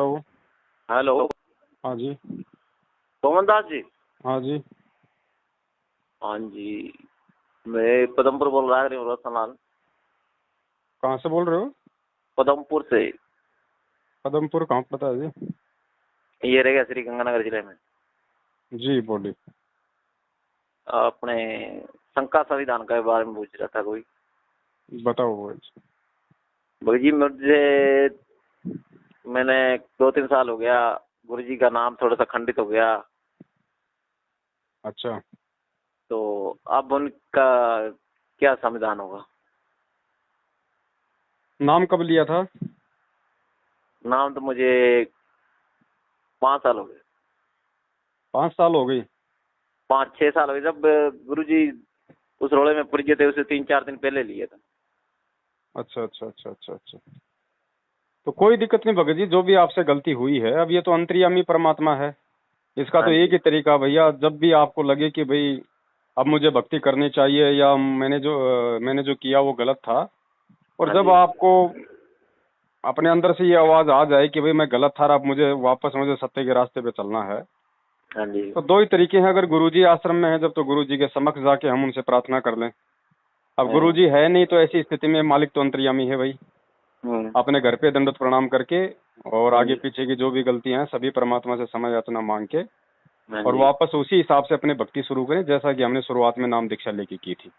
Hello. Hello. हाँ जी। पवन दास जी। हाँ जी। हाँ जी, मैं पदमपुर बोल रहा हूँ, रतनलाल। कहाँ से बोल रहे हो? पदमपुर से। पदमपुर कहाँ पड़ता है जी? ये रहेगा श्री गंगानगर जिले में। जी बोलिए। अपने शंका संविधान के बारे में पूछ रहा था कोई। बताओ वो। भाई जी मैंने 2-3 साल हो गया, गुरु जी का नाम थोड़ा सा खंडित हो गया, अच्छा। तो अब उनका क्या संविधान होगा? नाम कब लिया था? नाम तो मुझे 5 साल हो गए। 5 साल हो गई? 5-6 साल हो गए। जब गुरु जी उस रोड़े में पड़ गए थे, उसे 3-4 दिन पहले लिए था। अच्छा अच्छा अच्छा अच्छा अच्छा। तो कोई दिक्कत नहीं भगत जी, जो भी आपसे गलती हुई है, अब ये तो अंतर्यामी परमात्मा है। इसका तो हाँ एक जी। ही तरीका भैया, जब भी आपको लगे कि भाई अब मुझे भक्ति करनी चाहिए या मैंने जो किया वो गलत था, और हाँ जब जी। आपको अपने अंदर से ये आवाज आ जाए कि भाई मैं गलत था, अब मुझे सत्य के रास्ते पे चलना है, हाँ जी। तो दो ही तरीके हैं। अगर गुरुजी आश्रम में है जब, तो गुरुजी के समक्ष जाके हम उनसे प्रार्थना कर लें। अब गुरुजी है नहीं तो ऐसी स्थिति में मालिक तो अंतर्यामी है भाई। अपने घर पे दंडवत प्रणाम करके और हाँ आगे जी। पीछे की जो भी गलतियां हैं सभी परमात्मा से क्षमा याचना मांग के हाँ और जी। वापस उसी हिसाब से अपनी भक्ति शुरू करें, जैसा कि हमने शुरुआत में नाम दीक्षा लेके की थी।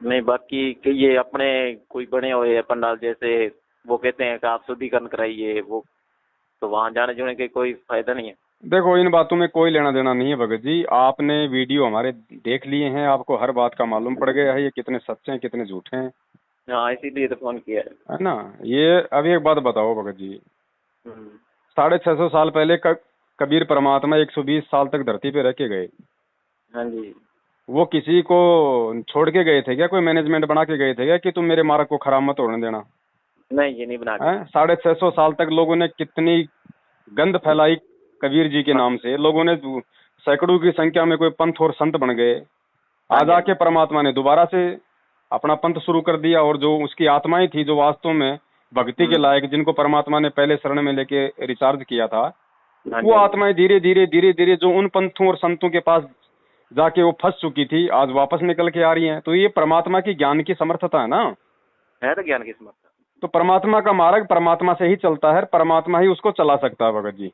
नहीं, बाकी कि ये अपने कोई बने हुए हैं पंडाल जैसे, वो कहते हैं कि आप शुद्धिकरण कराइए, वो तो वहाँ जाने जुने के कोई फायदा नहीं है। देखो इन बातों में कोई लेना देना नहीं है भगत जी। आपने वीडियो हमारे देख लिए हैं, आपको हर बात का मालूम पड़ गया है ये कितने सच्चे हैं कितने झूठे हैं, हाँ, इसीलिए तो फोन किया है। है ना। ये अभी एक बात बताओ भगत जी, हम्म। 650 साल पहले कबीर परमात्मा 120 साल तक धरती पे रह के गए। हाँ जी। वो किसी को छोड़ के गए थे क्या? कोई मैनेजमेंट बना के गए थे क्या कि तुम मेरे मार्ग को खराब मत होने देना? नहीं, ये नहीं बना के। है 650 साल तक लोगों ने कितनी गंद फैलाई कबीर जी के हाँ। नाम से। लोगों ने सैकड़ों की संख्या में कोई पंथ और संत बन गए। हाँ आज जी। हाँ आके जी। परमात्मा ने दोबारा से अपना पंथ शुरू कर दिया, और जो उसकी आत्माएं थी जो वास्तव में भक्ति के लायक, जिनको परमात्मा ने पहले शरण में लेके रिचार्ज किया था, हाँ वो जी। आत्माएं धीरे धीरे जो उन पंथों और संतों के पास जाके वो फंस चुकी थी, आज वापस निकल के आ रही हैं। तो ये परमात्मा की ज्ञान की समर्थता है ना। है तो ज्ञान की समर्थ। तो परमात्मा का मार्ग परमात्मा से ही चलता है, परमात्मा ही उसको चला सकता है भगत जी।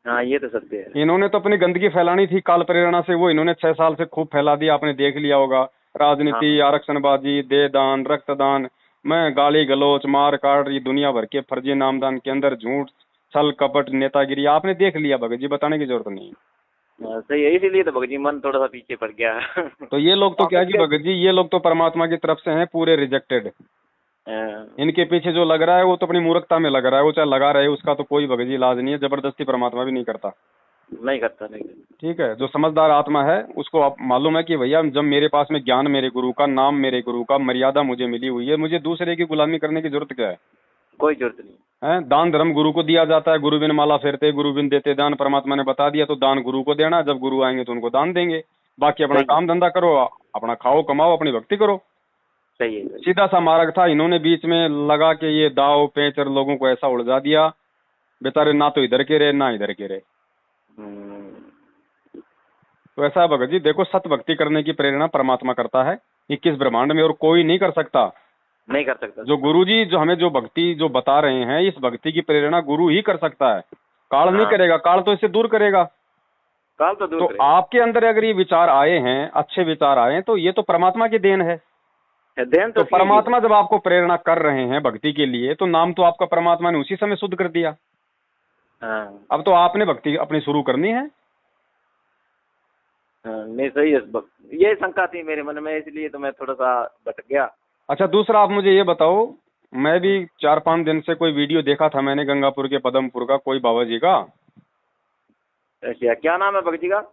हाँ, ये तो सत्य है। इन्होंने तो अपनी गंदगी फैलानी थी काल प्रेरणा से, वो इन्होंने 6 साल से खूब फैला दिया। आपने देख लिया होगा, हाँ। राजनीति, आरक्षणबाजी, देहदान, रक्तदान, मैं गाली गलौच, मार काट, ये दुनिया भर के फर्जी नामदान के अंदर झूठ, छल कपट, नेतागिरी आपने देख लिया भगत जी, बताने की जरूरत नहीं। हाँ, सही है, इसीलिए तो भगत जी मन थोड़ा सा पीछे पड़ गया। तो ये लोग तो आप क्या कि इसके। भगत जी, ये लोग तो परमात्मा की तरफ से हैं पूरे रिजेक्टेड। हाँ, इनके पीछे जो लग रहा है वो तो अपनी मूर्खता में लग रहा है, वो चाहे लगा रहे, उसका तो कोई भगत जी इलाज नहीं है। जबरदस्ती परमात्मा भी नहीं करता। नहीं करता, नहीं करता। ठीक है, जो समझदार आत्मा है उसको आप मालूम है कि भैया जब मेरे पास में ज्ञान मेरे गुरु का, नाम मेरे गुरु का, मर्यादा मुझे मिली हुई है, मुझे दूसरे की गुलामी करने की जरूरत क्या है? कोई जरूरत नहीं। हैं, दान धर्म गुरु को दिया जाता है, गुरु बिन माला फेरते गुरु बिन देते दान, परमात्मा ने बता दिया। तो दान गुरु को देना, जब गुरु आएंगे तो उनको दान देंगे। बाकी अपना सही है। काम धंधा करो, अपना खाओ कमाओ, अपनी भक्ति करो। सही है। सही सीधा सा मार्ग था। इन्होंने बीच में लगा के ये दाव पेच और लोगों को ऐसा उलझा दिया, बेचारे ना तो इधर के रहे ना इधर के रहे। तो ऐसा है भगत जी, देखो सत भक्ति करने की प्रेरणा परमात्मा करता है 21 ब्रह्मांड में, और कोई नहीं कर सकता। नहीं कर सकता। जो गुरुजी जो हमें जो भक्ति जो बता रहे हैं, इस भक्ति की प्रेरणा गुरु ही कर सकता है। काल नहीं हाँ, करेगा, काल तो इससे दूर करेगा। काल तो दूर तो करेगा। आपके अंदर अगर ये विचार आए हैं, अच्छे विचार आए हैं, तो ये तो परमात्मा की देन है। ध्यान तो तो ठीक ही परमात्मा है। जब आपको प्रेरणा कर रहे हैं भक्ति के लिए, तो नाम तो आपका परमात्मा ने उसी समय शुद्ध कर दिया। हाँ। अब तो आपने भक्ति अपनी शुरू करनी है। हाँ, नहीं सही है। ये शंका थी मेरे मन में, इसलिए तो मैं थोड़ा सा भटक गया। अच्छा, दूसरा आप मुझे ये बताओ, मैं भी 4-5 दिन से कोई वीडियो देखा था मैंने गंगापुर के पदमपुर का, कोई बाबा जी का। अच्छा, क्या नाम है भगत जी का?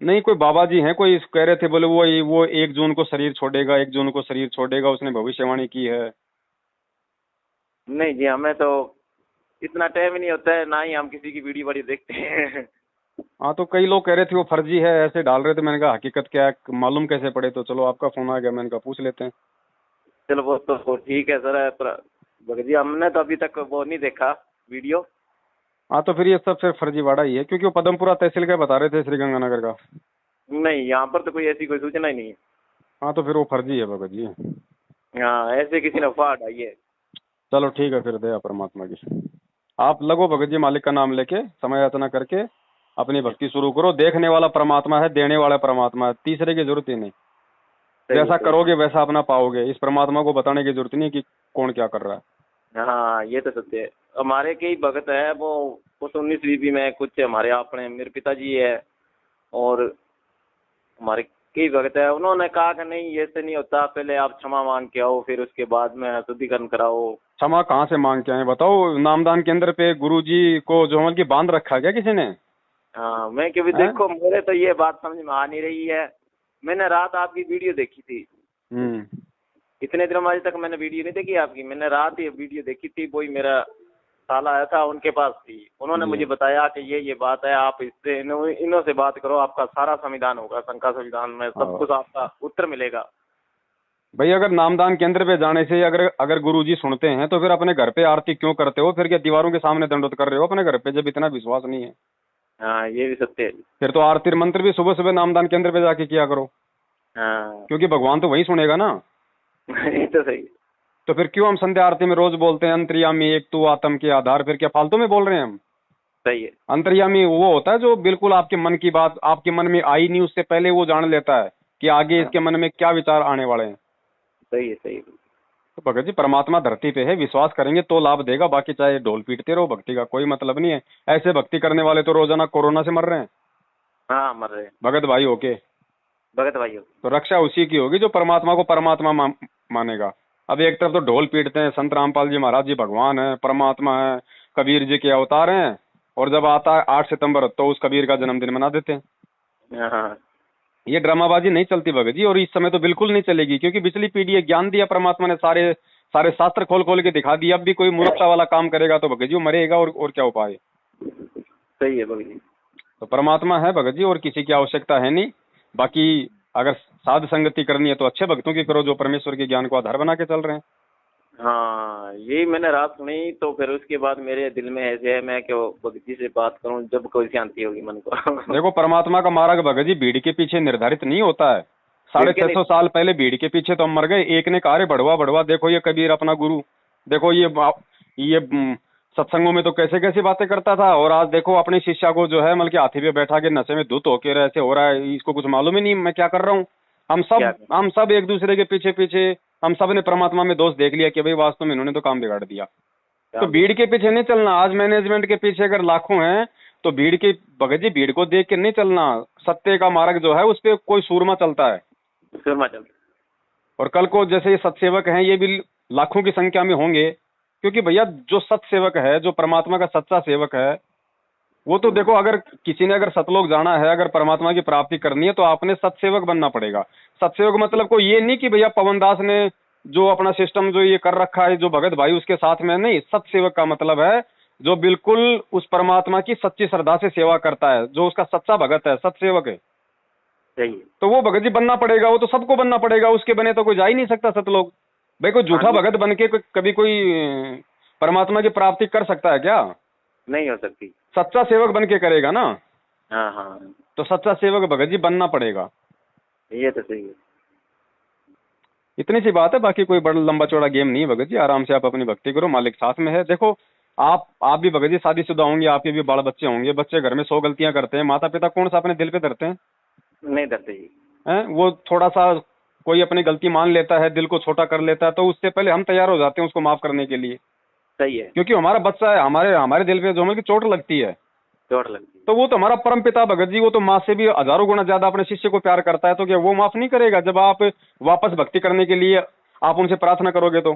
नहीं, कोई बाबा जी हैं, कोई कह रहे थे, बोले वो 1 जून को शरीर छोड़ेगा, 1 जून को शरीर छोड़ेगा, उसने भविष्यवाणी की है। नहीं जी, हमें तो इतना टाइम ही नहीं होता है, ना ही हम किसी की वीडियो वीडियो देखते हैं। हाँ, तो कई लोग कह रहे थे वो फर्जी है, ऐसे डाल रहे थे। मैंने कहा हकीकत क्या है मालूम कैसे पड़े, तो चलो आपका फोन आ गया, मैंने कहा पूछ लेते हैं। चलो वो तो ठीक है सर, पर भगत जी हमने तो अभी तक वो नहीं देखा वीडियो। हाँ तो फिर ये सब फिर फर्जीवाड़ा ही है, क्योंकि वो पदमपुरा तहसील का बता रहे थे श्रीगंगानगर का। नहीं, यहाँ पर तो कोई ऐसी कोई सूचना ही नहीं है। हाँ तो फिर वो फर्जी है भगत जी। हाँ, ऐसे किसी ने अफवाह उड़ाई है। चलो ठीक है, फिर दया परमात्मा की। आप लगो भगत जी, मालिक का नाम लेके समय याचना करके अपनी भक्ति शुरू करो। देखने वाला परमात्मा है, देने वाला परमात्मा है, तीसरे की जरूरत ही नहीं। जैसा करोगे वैसा अपना पाओगे। इस परमात्मा को बताने की जरूरत नहीं कि कौन क्या कर रहा है। हाँ, ये तो सत्य है। हमारे कई भगत है, वो उस 19वीं में कुछ हमारे अपने मेरे पिताजी है और हमारे कई भगत है, उन्होंने कहा कि नहीं ऐसे नहीं होता, पहले आप क्षमा मांग के आओ, फिर उसके बाद में शुद्धिकरण कराओ। क्षमा कहाँ से मांग के आए बताओ? नामदान केंद्र पे गुरुजी को जो मतलब की बांध रखा क्या किसी ने? हाँ, मैं कभी देखो मेरे तो ये बात समझ में आ नहीं रही है। मैंने रात आपकी वीडियो देखी थी। इतने दिनों में आज तक मैंने वीडियो नहीं देखी आपकी। मैंने रात ये वीडियो देखी थी, वही मेरा साला आया था, उनके पास थी। उन्होंने मुझे बताया कि ये बात है, आप इससे इन्हों से बात करो, आपका सारा संविधान होगा, शंका संविधान में सब कुछ आपका उत्तर मिलेगा। भाई अगर नामदान केंद्र पे जाने से अगर गुरुजी सुनते हैं तो फिर अपने घर पे आरती क्यों करते हो? फिर क्या दीवारों के सामने दंडोत कर रहे हो अपने घर पे, जब इतना विश्वास नहीं है? हाँ, ये भी सत्य है। फिर तो आरती मंत्र भी सुबह सुबह नामदान केंद्र पे जाके किया करो। हाँ, क्योंकि भगवान तो वही सुनेगा ना। ये तो सही। तो फिर क्यों हम संध्या आरती में रोज बोलते हैं अंतर्यामी एक तू आत्म के आधार? फिर क्या फालतू में बोल रहे हैं हम? सही है। अंतर्यामी वो होता है जो बिल्कुल आपके मन की बात आपके मन में आई नहीं उससे पहले वो जान लेता है कि आगे इसके मन में क्या विचार आने वाले हैं। सही है, सही है। तो भगत जी परमात्मा धरती पे है, विश्वास करेंगे तो लाभ देगा, बाकी चाहे ढोल पीटते रहो, भक्ति का कोई मतलब नहीं है। ऐसे भक्ति करने वाले तो रोजाना कोरोना से मर रहे हैं। हाँ, मर रहे हैं भगत भाई होके। भगत भाई हो। तो रक्षा उसी की होगी जो परमात्मा को परमात्मा मानेगा। अब एक तरफ तो ढोल पीटते हैं, संत रामपाल जी महाराज जी भगवान है, परमात्मा है, कबीर जी के अवतार हैं, और जब आता है 8 सितंबर तो उस कबीर का जन्मदिन मना देते हैं। हाँ, ये ड्रामाबाजी नहीं चलती भगत जी, और इस समय तो बिल्कुल नहीं चलेगी, क्योंकि पिछली पीढ़ी है, ज्ञान दिया परमात्मा ने, सारे सारे शास्त्र खोल खोल के दिखा दिया। अब भी कोई मूर्खता वाला काम करेगा तो भगत जी वो मरेगा, और क्या उपाय? सही है भगत जी। तो परमात्मा है भगत जी, और किसी की आवश्यकता है नहीं। बाकी अगर साध संगति करनी है तो अच्छे भक्तों की करो जो परमेश्वर के ज्ञान को आधार बना के चल रहे हैं। हाँ, यही मैंने रात सुनी, तो फिर उसके बाद मेरे दिल में ऐसे है मैं क्यों भगत जी से बात करूं, जब कोई शांति होगी मन को। देखो परमात्मा का मार्ग भगत जी भीड़ के पीछे निर्धारित नहीं होता है। 650 साल पहले भीड़ के पीछे तो हम मर गए। एक ने कहा रे बढ़वा बढ़वा, देखो ये कबीर अपना गुरु, देखो ये सत्संगों में तो कैसे कैसी बातें करता था, और आज देखो अपने शिष्या को जो है मतलब कि हाथी पे बैठा के नशे में धुत होके ऐसे हो रहा है, इसको कुछ मालूम ही नहीं मैं क्या कर रहा हूँ। हम सब एक दूसरे के पीछे पीछे हम सब ने परमात्मा में दोष देख लिया कि भाई वास्तव में इन्होंने तो काम बिगाड़ दिया। तो भीड़ के पीछे नहीं चलना। आज मैनेजमेंट के पीछे अगर लाखों हैं तो भीड़ के भगत जी भीड़ को देख के नहीं चलना। सत्य का मार्ग जो है उस पर कोई सूरमा चलता है। और कल को जैसे ये सत्सेवक हैं ये भी लाखों की संख्या में होंगे, क्योंकि भैया जो सत्सेवक है, जो परमात्मा का सच्चा सेवक है, वो तो देखो अगर किसी ने अगर सतलोक जाना है, अगर परमात्मा की प्राप्ति करनी है तो आपने सत्सेवक बनना पड़ेगा। सत्सेवक मतलब को ये नहीं कि भैया पवन दास ने जो अपना सिस्टम जो ये कर रखा है जो भगत भाई उसके साथ में नहीं। सत्सेवक का मतलब है जो बिल्कुल उस परमात्मा की सच्ची श्रद्धा से सेवा करता है, जो उसका सच्चा भगत है, सत्सेवक है। तो वो भगत जी बनना पड़ेगा, वो तो सबको बनना पड़ेगा, उसके बने तो कोई जा ही नहीं सकता सतलोक। भाई कोई झूठा भगत बन के कभी कोई परमात्मा की प्राप्ति कर सकता है क्या? नहीं हो सकती। सच्चा सेवक बन के करेगा ना। हाँ हाँ, तो सच्चा सेवक भगत जी बनना पड़ेगा। ये तो सही है। इतनी सी बात है, बाकी कोई बड़ा लंबा चौड़ा गेम नहीं है भगत जी। आराम से आप अपनी भक्ति करो, मालिक साथ में है। देखो आप भी भगत जी शादीशुदा होंगे, आपके भी बाल बच्चे होंगे। बच्चे घर में 100 गलतियां करते हैं, माता पिता कौन सा अपने दिल पे धरते हैं? नहीं धरते जी। वो थोड़ा सा कोई अपनी गलती मान लेता है, दिल को छोटा कर लेता है, तो उससे पहले हम तैयार हो जाते हैं उसको माफ करने के लिए। सही है, क्योंकि हमारा बच्चा है, हमारे दिल पे जो हमें चोट लगती है, तो वो तो हमारा परम पिता भगत जी, वो तो माँ से भी हजारों गुना ज्यादा अपने शिष्य को प्यार करता है। तो क्या वो माफ नहीं करेगा जब आप वापस भक्ति करने के लिए आप उनसे प्रार्थना करोगे तो?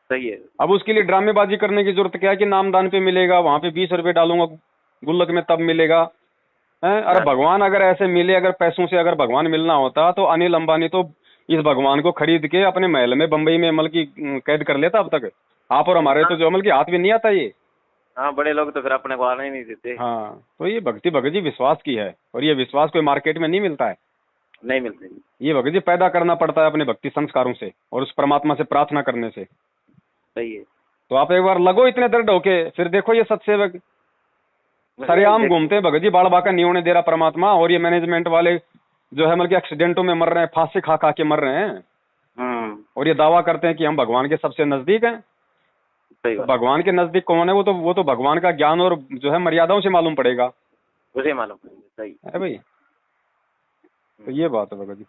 सही है। अब उसके लिए ड्रामेबाजी करने की जरूरत क्या है कि नामदान पे मिलेगा, वहां पे 20 रुपए डालूंगा गुल्लक में तब मिलेगा। अरे भगवान अगर ऐसे मिले, अगर पैसों से अगर भगवान मिलना होता तो अनिल अंबानी तो इस भगवान को खरीद के अपने महल में बंबई में अमल की कैद कर लेता अब तक। आप और हमारे तो जो अमल के हाथ में नहीं आता ये। हाँ, बड़े लोग तो फिर अपने को आने ही नहीं देते। हाँ, तो ये भक्ति भगत जी विश्वास की है, और ये विश्वास कोई मार्केट में नहीं मिलता है। नहीं मिलते। ये भगत जी पैदा करना पड़ता है अपने भक्ति संस्कारों से और उस परमात्मा से प्रार्थना करने से। सही है। तो आप एक बार लगो इतने दर्द होके, फिर देखो ये सत्सेवक सरेआम घूमते हैं भगत जी, बाल बाका नहीं होने दे रहा परमात्मा, और ये मैनेजमेंट वाले जो है मतलब एक्सीडेंटों में मर रहे हैं, फांसी खा खा के मर रहे हैं, और ये दावा करते हैं कि हम भगवान के सबसे नजदीक हैं। तो भगवान के नजदीक कौन है? वो तो भगवान का ज्ञान और जो है मर्यादाओं से मालूम पड़ेगा, उसे मालूम पड़ेगा। सही है भाई। तो ये बात है भगत जी।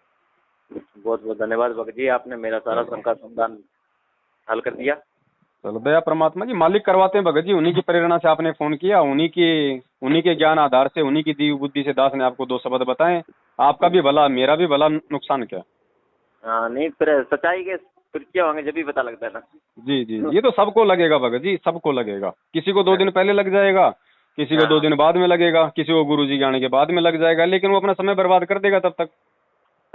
बहुत बहुत धन्यवाद भगत जी, आपने मेरा सारा शंका समाधान हल कर दिया। चलो दया परमात्मा जी, मालिक करवाते हैं भगत जी, उन्हीं की प्रेरणा से आपने फोन किया, उन्हीं के ज्ञान आधार से, उन्हीं की दी बुद्धि से दास ने आपको 2 शब्द बताए। आपका भी भला, मेरा भी भला, नुकसान क्या। हाँ नहीं, फिर सच्चाई के फिर क्या होंगे जब भी पता लगता है ना। जी जी, ये तो सबको लगेगा भगत जी, सबको लगेगा। किसी को 2 दिन पहले लग जाएगा, किसी को 2 दिन बाद में लगेगा, किसी को गुरु जी के आने के बाद में लग जाएगा, लेकिन वो अपना समय बर्बाद कर देगा तब तक।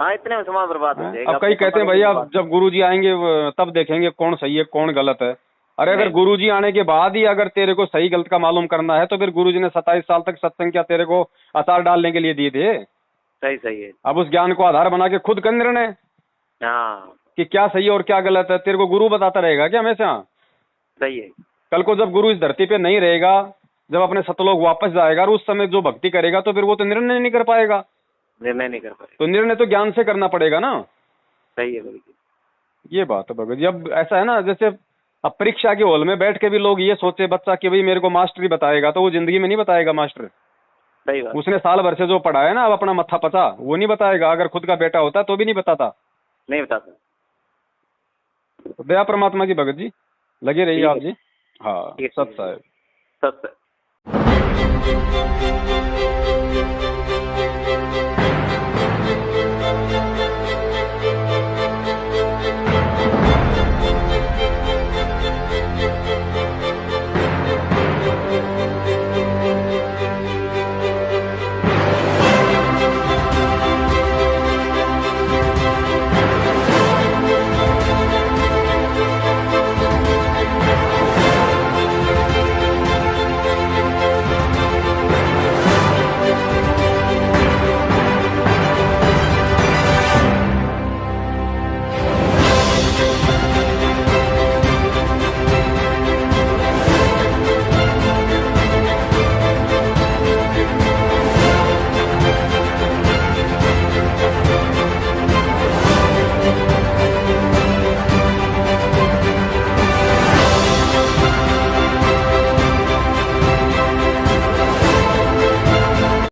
हाँ, इतने में समय बर्बाद हो जाएगा। अब कई कहते हैं भैया जब गुरुजी आएंगे तब देखेंगे कौन सही है कौन गलत है। अरे अगर गुरुजी आने के बाद ही अगर तेरे को सही गलत का मालूम करना है तो फिर गुरुजी ने 27 साल तक सत्संग क्या तेरे को अचार डालने के लिए दिए थे? सही है। अब उस ज्ञान को आधार बना के खुद कर निर्णय कि क्या सही है और क्या गलत है। तेरे को गुरु बताता रहेगा क्या हमेशा? सही है। कल को जब गुरु इस धरती पे नहीं रहेगा, जब अपने सतलोक वापस जाएगा और उस समय जो भक्ति करेगा तो फिर वो तो निर्णय नहीं कर पाएगा। निर्णय नहीं कर पाएगा। तो निर्णय तो ज्ञान से करना पड़ेगा ना। सही है भगत जी। ये बात है भगत जी। अब ऐसा है ना, जैसे अब परीक्षा के हॉल में बैठ के भी लोग ये सोचे बच्चा कि भाई मेरे को मास्टर ही बताएगा, तो वो जिंदगी में नहीं बताएगा मास्टर। सही बात। उसने साल भर से जो पढ़ा है ना, अब अपना मत्था पचा, वो नहीं बताएगा। अगर खुद का बेटा होता तो भी नहीं बताता। नहीं बताता। तो दया परमात्मा की भगत जी, लगे रहिए आप जी। हाँ, सत साहब। सत।